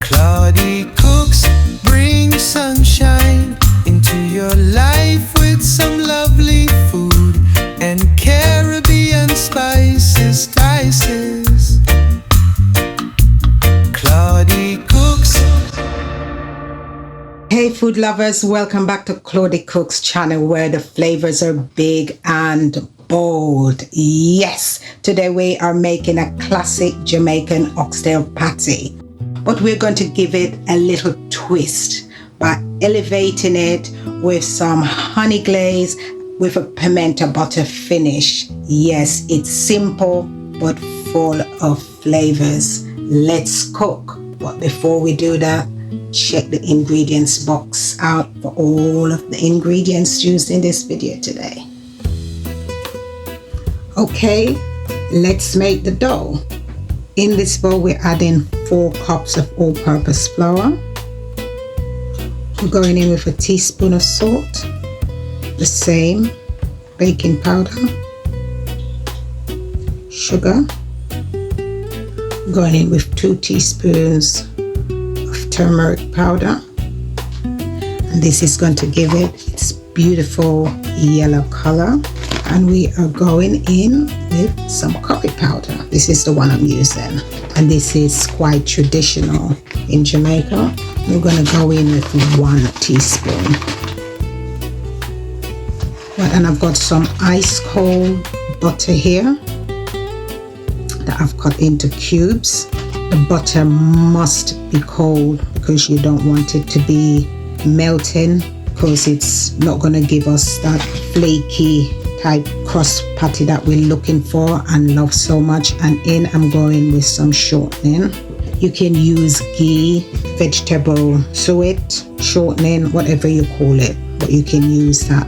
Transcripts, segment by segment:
Claudie cooks, bring sunshine into your life with some lovely food and Caribbean spices, dices. Claudie cooks. Hey food lovers, welcome back to Claudie Cooks channel where the flavors are big and bold. Yes, today we are making a classic Jamaican oxtail patty, but we're going to give it a little twist by elevating it with some honey glaze with a pimento butter finish. Yes, it's simple but full of flavors. Let's cook. But before we do that, check the ingredients box out for all of the ingredients used in this video today. Okay, let's make the dough. In this bowl, we're adding 4 cups of all-purpose flour. We're going in with a teaspoon of salt, the same, baking powder, sugar. Going in with 2 teaspoons of turmeric powder, and this is going to give it its beautiful yellow color. And we are going in with some curry powder. This is the one I'm using, and this is quite traditional in Jamaica. We're going to go in with 1 teaspoon. Well, and I've got some ice cold butter here that I've cut into cubes. The butter must be cold because you don't want it to be melting, because it's not going to give us that flaky type crust patty that we're looking for and love so much. And in I'm going with some shortening. You can use ghee, vegetable suet, shortening, whatever you call it, but you can use that.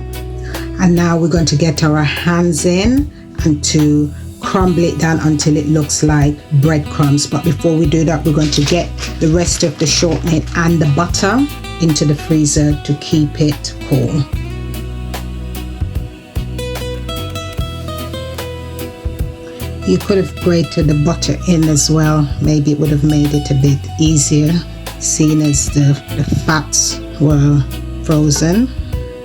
And now we're going to get our hands in and to crumble it down until it looks like breadcrumbs. But before we do that, we're going to get the rest of the shortening and the butter into the freezer to keep it cool. You could have grated the butter in as well. Maybe it would have made it a bit easier, seeing as the fats were frozen.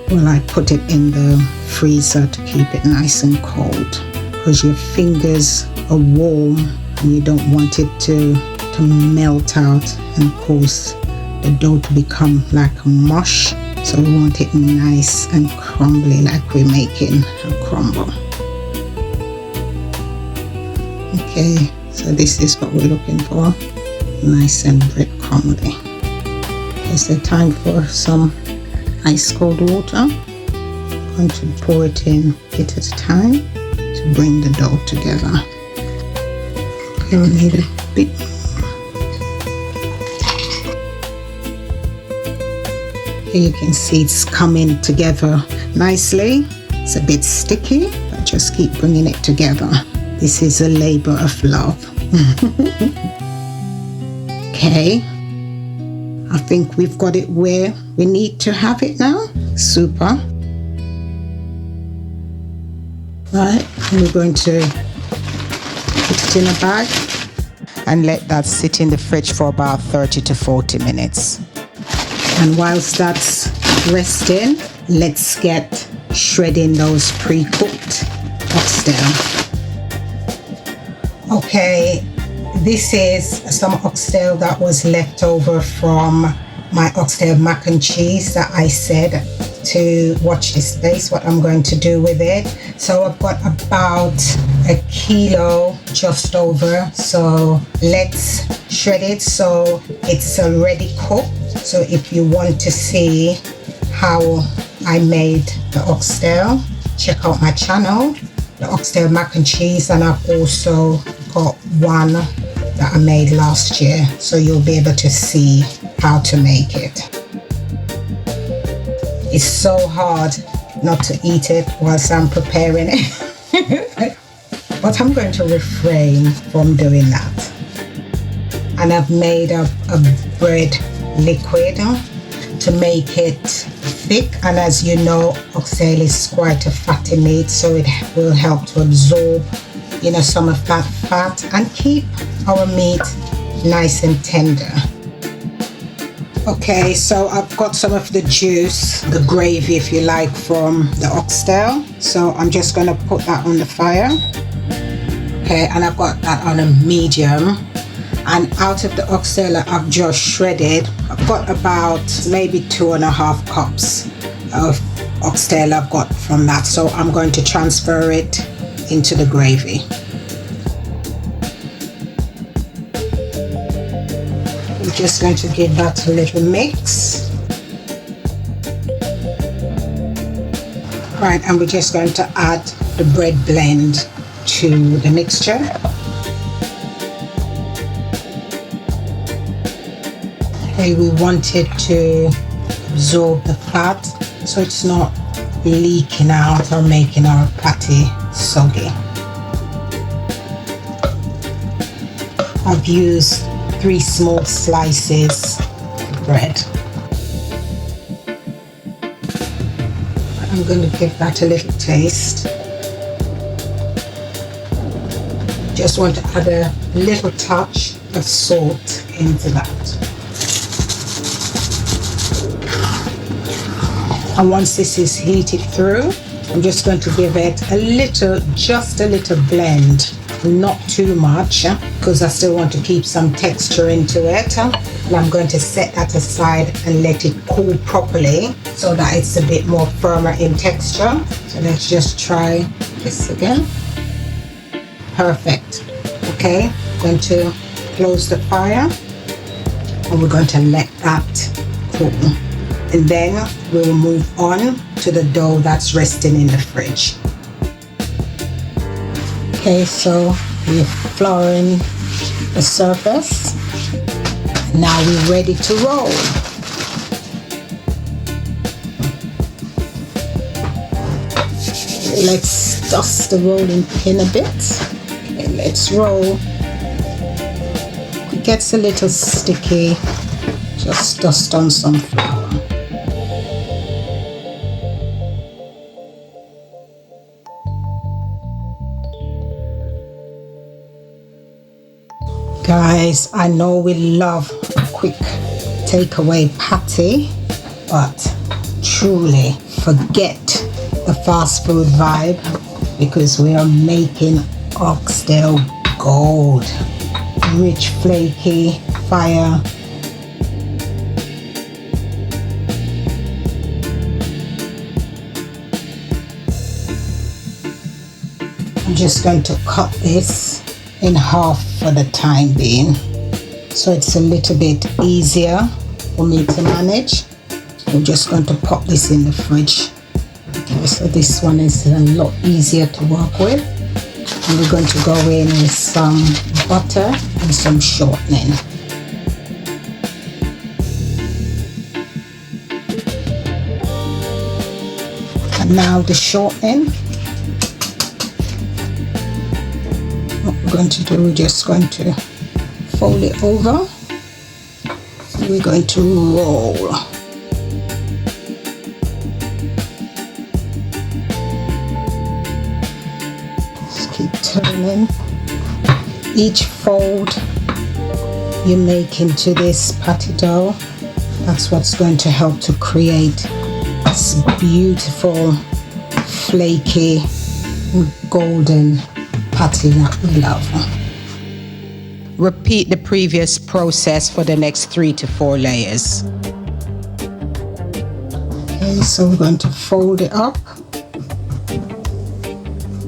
Well, I put it in the freezer to keep it nice and cold, because your fingers are warm and you don't want it to melt out and cause the dough to become like mush. So we want it nice and crumbly, like we're making a crumble. Okay, so this is what we're looking for, nice and bread crumbly. Okay, so time for some ice cold water. I'm going to pour it in a bit at a time to bring the dough together. Okay, we need a bit more. Here you can see it's coming together nicely. It's a bit sticky, but just keep bringing it together. This is a labor of love. Okay, I think we've got it where we need to have it now. Super. Right, and we're going to put it in a bag and let that sit in the fridge for about 30 to 40 minutes. And whilst that's resting, let's get shredding those pre-cooked oxtail. Okay, this is some oxtail that was left over from my oxtail mac and cheese that I said to watch this space, what I'm going to do with it. So I've got about 1 kilo just over. So let's shred it so it's already cooked. So if you want to see how I made the oxtail, check out my channel, the oxtail mac and cheese, and I've also got one that I made last year, so you'll be able to see how to make it. It's so hard not to eat it whilst I'm preparing it. But I'm going to refrain from doing that. And I've made a bread liquid to make it thick, and as you know, oxtail is quite a fatty meat, so it will help to absorb some of that fat and keep our meat nice and tender. Okay, so I've got some of the juice, the gravy if you like, from the oxtail. So I'm just going to put that on the fire. Okay, and I've got that on a medium. And out of the oxtail that I've just shredded, I've got about maybe 2.5 cups of oxtail I've got from that. So I'm going to transfer it into the gravy. I'm just going to give that a little mix. Right, and we're just going to add the bread blend to the mixture. Okay, we want it to absorb the fat so it's not leaking out or making our patty soggy. I've used 3 small slices of bread. I'm going to give that a little taste. Just want to add a little touch of salt into that. And once this is heated through, I'm just going to give it just a little blend, not too much, because I still want to keep some texture into it. And I'm going to set that aside and let it cool properly so that it's a bit more firmer in texture. So let's just try this again. Perfect. Okay, I'm going to close the fire and we're going to let that cool. And then we will move on to the dough that's resting in the fridge. Okay, so we're flouring the surface. Now we're ready to roll. Let's dust the rolling pin a bit. Okay, let's roll. If it gets a little sticky, just dust on some flour. Guys, I know we love a quick takeaway patty, but truly forget the fast food vibe because we are making oxtail gold. Rich, flaky, fire. I'm just going to cut this in half for the time being, so it's a little bit easier for me to manage. I'm just going to pop this in the fridge. Okay, so this one is a lot easier to work with. And we're going to go in with some butter and some shortening. And now the shortening. What we're going to do, we're just going to fold it over and we're going to roll. Just keep turning. Each fold you make into this patty dough, that's what's going to help to create this beautiful, flaky, golden patty that we love. Repeat the previous process for the next 3 to 4 layers. Okay, so we're going to fold it up.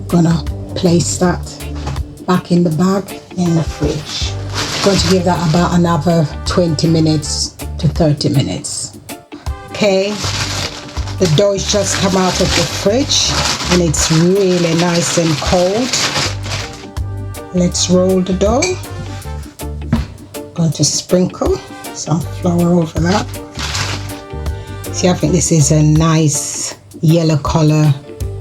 Gonna place that back in the bag in the fridge. Going to give that about another 20 minutes to 30 minutes. Okay, the dough has just come out of the fridge and it's really nice and cold. Let's roll the dough. Going to sprinkle some flour over that. See, I think this is a nice yellow color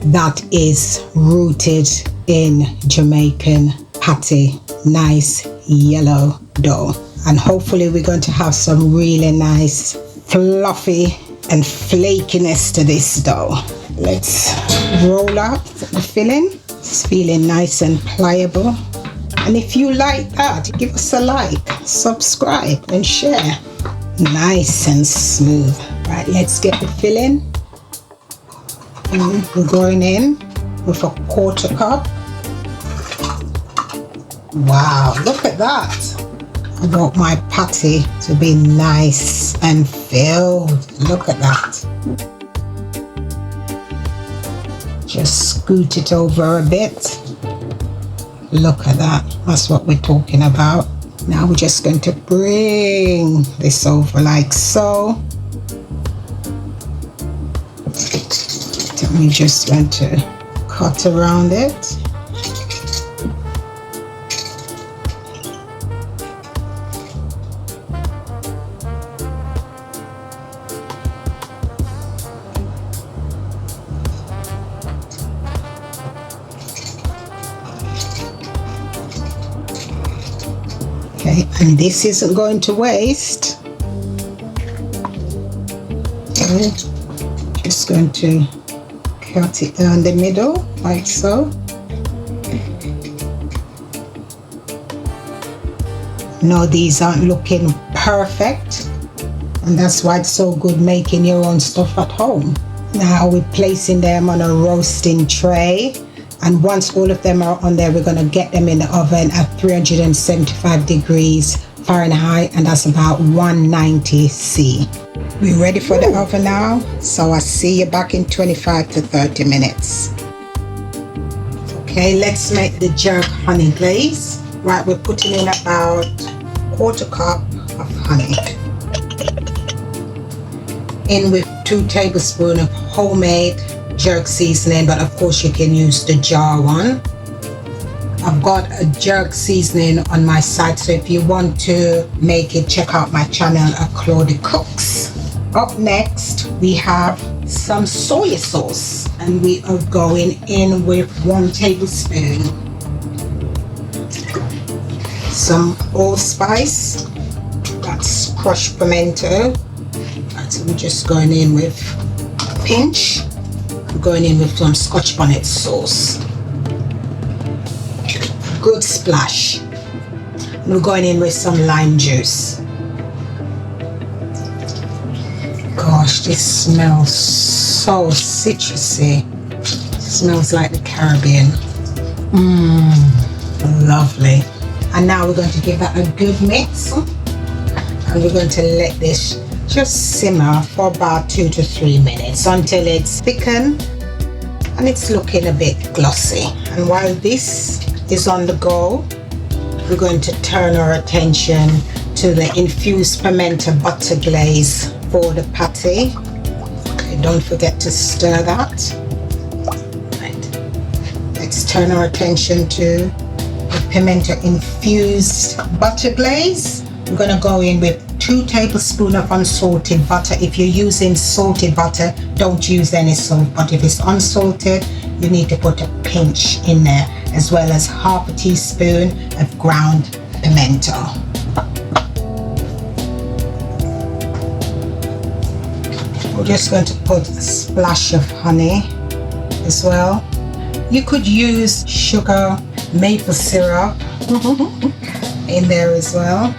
that is rooted in Jamaican patty. Nice yellow dough. And hopefully we're going to have some really nice fluffy and flakiness to this dough. Let's roll out the filling. It's feeling nice and pliable. And if you like that, give us a like, subscribe and share. nice and smooth. Right, let's get the filling. We're going in with a 1/4 cup. Wow, look at that. I want my patty to be nice and filled. Look at that. Just scoot it over a bit. Look at that. That's what we're talking about. Now we're just going to bring this over like so. Then we're just going to cut around it. Okay, and this isn't going to waste. Okay, just going to cut it down the middle like so. No, these aren't looking perfect, and that's why it's so good making your own stuff at home. Now we're placing them on a roasting tray, and once all of them are on there, we're going to get them in the oven at 375 degrees Fahrenheit, and that's about 190 C. We're ready for the oven now, so I'll see you back in 25 to 30 minutes. Okay, let's make the jerk honey glaze. Right, we're putting in about 1/4 cup of honey. In with 2 tablespoons of homemade jerk seasoning, but of course you can use the jar one. I've got a jerk seasoning on my site, so if you want to make it, check out my channel at Claudia Cooks. Up next we have some soy sauce, and we are going in with 1 tablespoon. Some allspice, that's crushed pimento. Right, so we're just going in with a pinch. I'm going in with some Scotch bonnet sauce. Good splash. And we're going in with some lime juice. Gosh, this smells so citrusy. It smells like the Caribbean. Lovely. And now we're going to give that a good mix, and we're going to let this just simmer for about 2 to 3 minutes until it's thickened and it's looking a bit glossy. And while this is on the go, we're going to turn our attention to the infused pimento butter glaze for the patty. Okay, don't forget to stir that. Right. Let's turn our attention to the pimento-infused butter glaze. I'm going to go in with 2 tablespoons of unsalted butter. If you're using salted butter, don't use any salt, but if it's unsalted, you need to put a pinch in there, as well as half a teaspoon of ground pimento. We're just going to put a splash of honey as well. You could use sugar, maple syrup in there as well.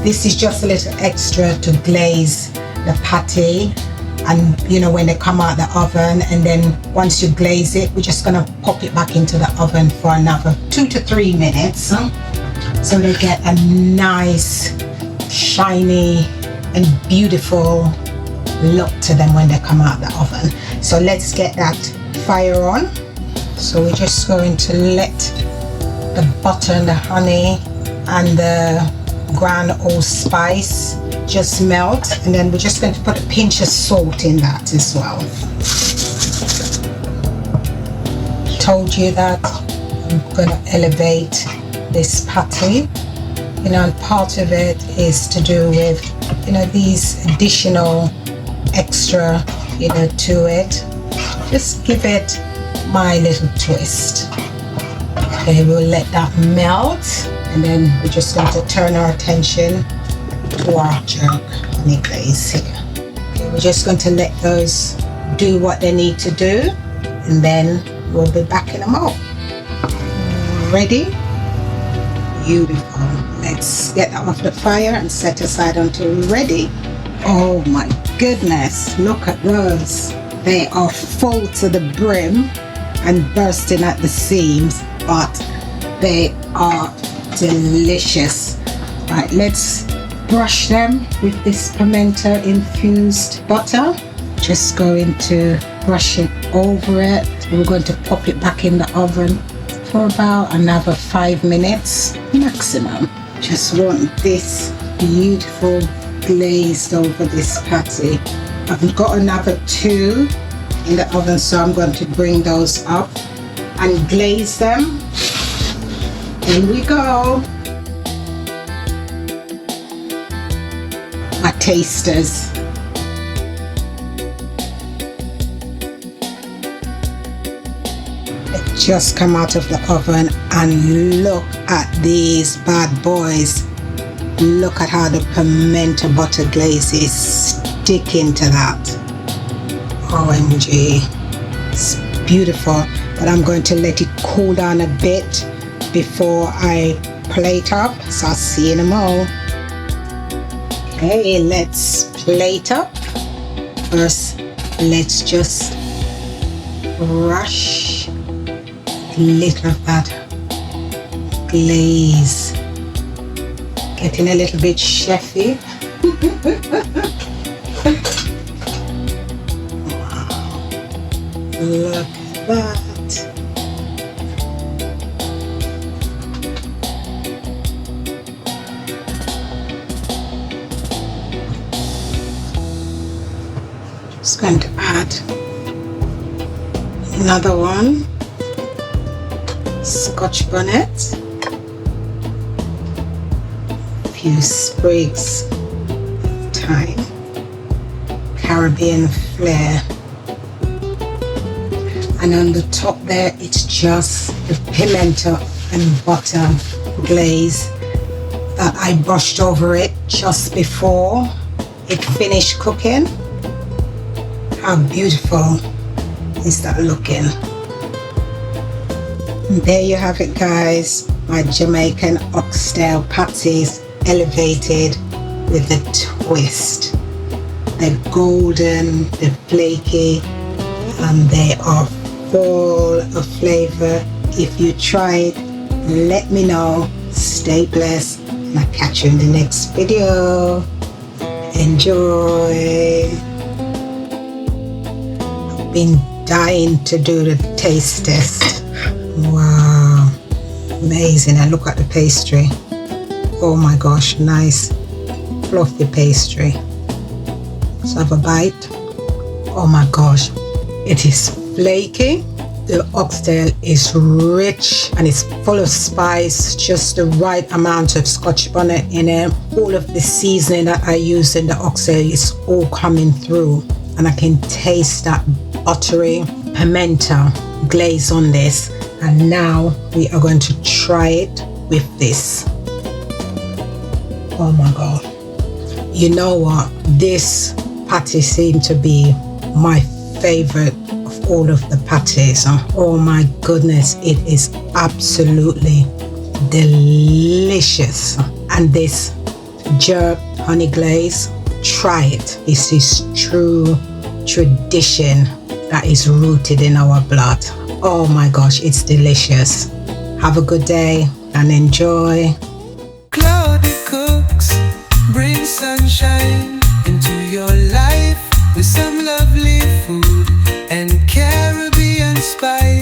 This is just a little extra to glaze the patty, and you know, when they come out the oven, and then once you glaze it, we're just gonna pop it back into the oven for another 2 to 3 minutes, so they get a nice shiny and beautiful look to them when they come out the oven. So let's get that fire on. So we're just going to let the butter and the honey and the ground allspice just melt, and then we're just going to put a pinch of salt in that as well. Told you that I'm going to elevate this patty, you know, and part of it is to do with, you know, these additional extra, you know, to it. Just give it my little twist. Okay, we'll let that melt, and then we're just going to turn our attention to our jerk honey glaze here. Okay, we're just going to let those do what they need to do, and then we'll be back in a moment. Ready? Beautiful. Let's get that off the fire and set aside until we're ready. Oh my goodness, look at those. They are full to the brim and bursting at the seams, but they are delicious. Right, let's brush them with this pimento-infused butter. Just going to brush it over it. We're going to pop it back in the oven for about another 5 minutes maximum. Just want this beautiful glazed over this patty. I've got another 2 in the oven, so I'm going to bring those up and glaze them. Here we go. My tasters. They just come out of the oven, and look at these bad boys. Look at how the pimento butter glaze is sticking to that. OMG. It's beautiful, but I'm going to let it cool down a bit before I plate up, so I'll see you in a moment. Okay, let's plate up. First, let's just brush a little of that glaze. Getting a little bit chefy. Wow. Look at that. Just going to add another one. Scotch bonnet. Few sprigs of thyme, Caribbean flair, and on the top there it's just the pimento and butter glaze that I brushed over it just before it finished cooking. How beautiful is that looking? And there you have it, guys, my Jamaican oxtail patties elevated with a twist. They're golden, they're flaky, and they are full of flavor. If you try it, let me know. Stay blessed, and I'll catch you in the next video. Enjoy. I've been dying to do the taste test. Wow, amazing. And look at the pastry. Oh my gosh, nice fluffy pastry. Let's have a bite. Oh my gosh, it is flaky. The oxtail is rich and it's full of spice, just the right amount of Scotch bonnet in it. All of the seasoning that I use in the oxtail is all coming through, and I can taste that buttery pimento glaze on this. And now we are going to try it with this. Oh my god, you know what, this patty seemed to be my favorite of all of the patties. Oh my goodness, it is absolutely delicious. And this jerk honey glaze, try it. This is true tradition that is rooted in our blood. Oh my gosh, it's delicious. Have a good day and enjoy. Cloudy cooks bring sunshine into your life with some lovely food and Caribbean spice.